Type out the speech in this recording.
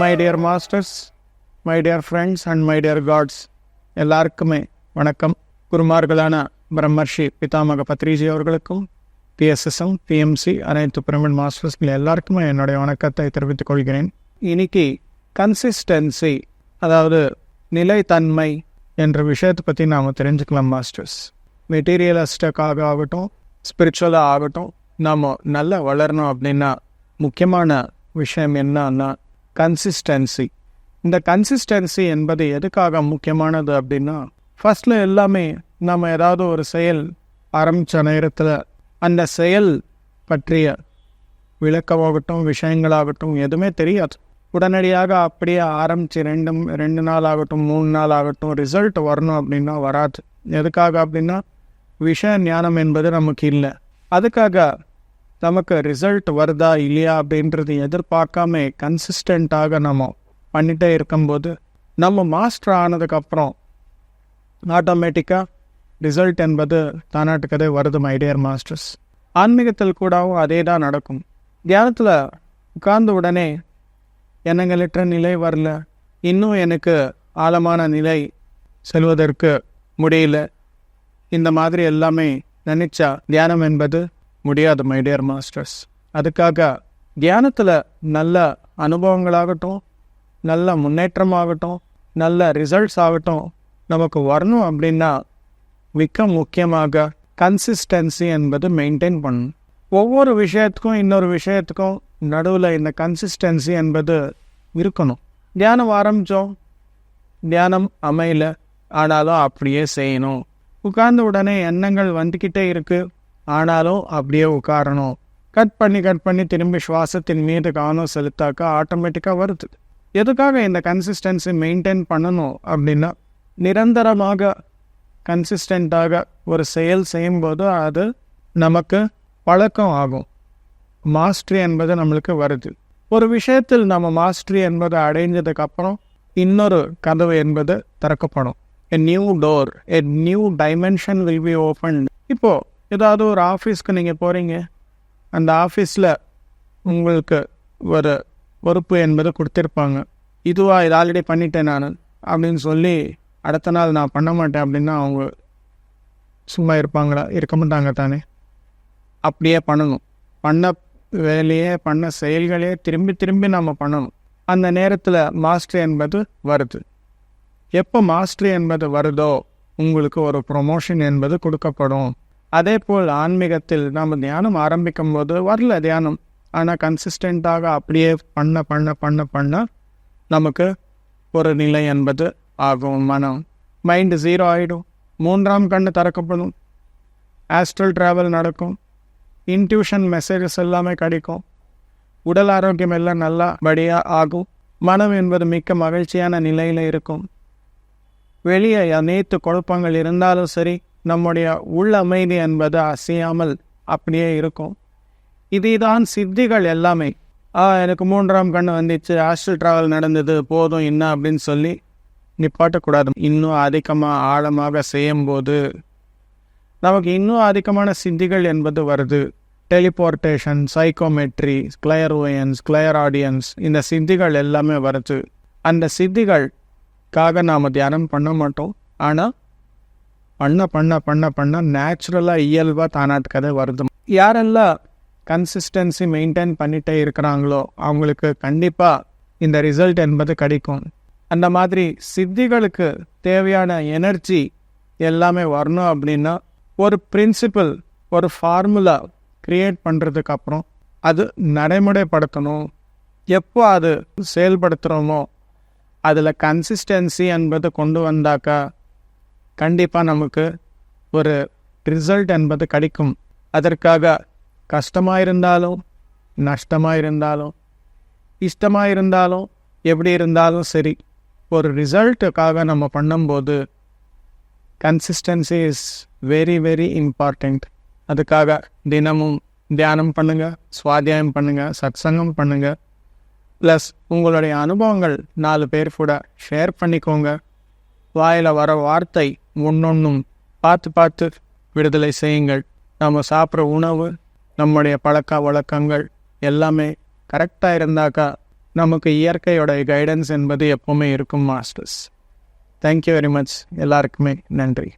My dear masters, my dear friends and my dear gods, எல்லாருக்குமே வணக்கம். குருமார்களான பிரம்மர்ஷி பிதாமக பத்ரிஜி அவர்களுக்கும் பிஎஸ்எஸ்எம் பிஎம்சி அனைத்து பிரமிட் மாஸ்டர்ஸ்கள் எல்லாருக்குமே என்னுடைய வணக்கத்தை தெரிவித்துக் கொள்கிறேன். இன்னைக்கு கன்சிஸ்டன்சி, அதாவது நிலைத்தன்மை என்ற விஷயத்தை பற்றி நாம் தெரிஞ்சுக்கலாம் மாஸ்டர்ஸ். மெட்டீரியலிஸ்டிக்காக ஆகட்டும், ஸ்பிரிச்சுவலாக ஆகட்டும், நாம் நல்லா வளரணும் அப்படின்னா முக்கியமான விஷயம் என்னன்னா கன்சிஸ்டன்சி. இந்த கன்சிஸ்டன்சி என்பது எதுக்காக முக்கியமானது அப்படின்னா, ஃபர்ஸ்ட்ல எல்லாமே நம்ம ஏதாவது ஒரு செயல் ஆரம்பித்த நேரத்தில் அந்த செயல் பற்றிய விளக்கமாகட்டும் விஷயங்களாகட்டும் எதுவுமே தெரியாது. உடனடியாக அப்படியே ஆரம்பித்து ரெண்டு நாள் ஆகட்டும் 3 நாள் ஆகட்டும் ரிசல்ட் வரணும் அப்படின்னா வராது. எதுக்காக அப்படின்னா விஷய ஞானம் என்பது நமக்கு இல்லை. அதுக்காக நமக்கு ரிசல்ட் வருதா இல்லையா அப்படின்றது எதிர்பார்க்காம கன்சிஸ்டண்ட்டாக நம்ம பண்ணிகிட்டே இருக்கும்போது நம்ம மாஸ்டர் ஆனதுக்கப்புறம் ஆட்டோமேட்டிக்காக ரிசல்ட் என்பது தானாட்டுக்கதே வருது. மை டியர் மாஸ்டர்ஸ், ஆன்மீகத்தில் கூடவும் அதே தான் நடக்கும். தியானத்தில் உட்கார்ந்த உடனே என்னங்களிட்ட நிலை வரல, இன்னும் எனக்கு ஆழமான நிலை செல்வதற்கு முடியல, இந்த மாதிரி எல்லாமே நினைச்சா தியானம் என்பது முடியாது. மை டியர் மாஸ்டர்ஸ், அதுக்காக தியானத்தில் நல்ல அனுபவங்களாகட்டும், நல்ல முன்னேற்றமாகட்டும், நல்ல ரிசல்ட்ஸ் ஆகட்டும் நமக்கு வரணும் அப்படின்னா மிக முக்கியமாக கன்சிஸ்டன்சி என்பது மெயின்டைன் பண்ணணும். ஒவ்வொரு விஷயத்துக்கும் இன்னொரு விஷயத்துக்கும் நடுவில் இந்த கன்சிஸ்டன்சி என்பது இருக்கணும். தியானம் ஆரம்பித்தோம், தியானம் அமையல, ஆனாலும் அப்படியே செய்யணும். உட்கார்ந்த உடனே எண்ணங்கள் வந்துக்கிட்டே இருக்குது, ஆனாலும் அப்படியே உட்காரணும். கட் பண்ணி திரும்பி சுவாசத்தின் மீது கவனம் செலுத்தாக்கா ஆட்டோமேட்டிக்காக வருது. எதுக்காக இந்த கன்சிஸ்டன்சி மெயின்டைன் பண்ணணும் அப்படின்னா, நிரந்தரமாக கன்சிஸ்டண்ட்டாக ஒரு செயல் செய்யும்போது அது நமக்கு பழக்கம் ஆகும். மாஸ்டரி என்பது நம்மளுக்கு வருது. ஒரு விஷயத்தில் நம்ம மாஸ்டரி என்பது அடைஞ்சதுக்கப்புறம் இன்னொரு கதவு என்பது திறக்கப்படும். A new door, a new dimension will be opened. இப்போது ஏதாவது ஒரு ஆஃபீஸ்க்கு நீங்கள் போகிறீங்க, அந்த ஆஃபீஸில் உங்களுக்கு ஒரு பொறுப்பு என்பது கொடுத்துருப்பாங்க. இது ஆல்ரெடி பண்ணிட்டேன் நான் அப்படின்னு சொல்லி அடுத்த நாள் நான் பண்ண மாட்டேன் அப்படின்னா அவங்க சும்மா இருப்பாங்களா? இருக்க மாட்டாங்க தானே. அப்படியே பண்ணணும். பண்ண வேலையே பண்ண செயல்களே திரும்பி நம்ம பண்ணணும். அந்த நேரத்தில் மாஸ்டர் என்பது வருது. எப்போ மாஸ்டர் என்பது வருதோ உங்களுக்கு ஒரு ப்ரொமோஷன் என்பது கொடுக்கப்படும். அதே போல் ஆன்மீகத்தில் நம்ம தியானம் ஆரம்பிக்கும் போது வரல தியானம், ஆனால் கன்சிஸ்டண்ட்டாக அப்படியே பண்ண நமக்கு ஒரு நிலை என்பது ஆகும். மைண்டு 0 ஆகிடும். 3ஆம் கண்ணு திறக்கப்படும். ஆஸ்ட்ரல் ட்ராவல் நடக்கும். இன்ட்யூஷன் மெசேஜஸ் எல்லாமே கிடைக்கும். உடல் ஆரோக்கியம் எல்லாம் நல்லபடியாக ஆகும். மனம் என்பது மிக்க மகிழ்ச்சியான நிலையில் இருக்கும். வெளியே அனைத்து குழப்பங்கள் இருந்தாலும் சரி, நம்முடைய உள் அமைதி என்பது அசையாமல் அப்படியே இருக்கும். இதுதான் சித்திகள் எல்லாமே. எனக்கு 3ஆம் கண்ணு வந்துச்சு, ஆஸ்ட்ரல் ட்ராவல் நடந்தது, போதும் என்ன அப்படின்னு சொல்லி நிப்பாட்டக்கூடாது. இன்னும் அதிகமாக ஆழமாக செய்யும்போது நமக்கு இன்னும் அதிகமான சித்திகள் என்பது வருது. டெலிபோர்டேஷன், சைக்கோமெட்ரி, கிளையர்வோயன்ஸ், கிளையர் ஆடியன்ஸ், இந்த சித்திகள் எல்லாமே வருது. அந்த சித்திகளுக்காக நாம் தியானம் பண்ண மாட்டோம், ஆனால் பண்ண நேச்சுரலாக இயல்பாக தானாட்டுக்கதை வருது. யாரெல்லாம் கன்சிஸ்டன்சி மெயின்டைன் பண்ணிகிட்டே இருக்கிறாங்களோ அவங்களுக்கு கண்டிப்பாக இந்த ரிசல்ட் என்பது கிடைக்கும். அந்த மாதிரி சித்திகளுக்கு தேவையான எனர்ஜி எல்லாமே வரணும் அப்படின்னா ஒரு பிரின்சிபல், ஒரு ஃபார்முலா க்ரியேட் பண்ணுறதுக்கு அப்புறம் அது நடைமுறைப்படுத்தணும். எப்போ அது செயல்படுத்துகிறோமோ அதில் கன்சிஸ்டன்சி என்பது கொண்டு வந்தாக்கா கண்டிப்பாக நமக்கு ஒரு ரிசல்ட் என்பது கிடைக்கும். அதற்காக கஷ்டமாக இருந்தாலும் நஷ்டமாக இருந்தாலும் இஷ்டமாக இருந்தாலும் எப்படி இருந்தாலும் சரி, ஒரு ரிசல்ட்டுக்காக நம்ம பண்ணும்போது consistency is very very important. அதுக்காக தினமும் தியானம் பண்ணுங்கள், சுவாத்தியாயம் பண்ணுங்கள், சத்சங்கம் பண்ணுங்கள். ப்ளஸ் உங்களுடைய அனுபவங்கள் 4 பேர் கூட ஷேர் பண்ணிக்கோங்க. வாயில் வர வார்த்தை ஒன்றொன்றும் பார்த்து விடுதலை செய்யுங்கள். நம்ம சாப்பிட்ற உணவு, நம்முடைய பழக்க வழக்கங்கள் எல்லாமே கரெக்டாக இருந்தாக்கா நமக்கு இயற்கையோட கைடன்ஸ் என்பது எப்போவுமே இருக்கும் மாஸ்டர்ஸ். Thank you very much. எல்லாருக்குமே நன்றி.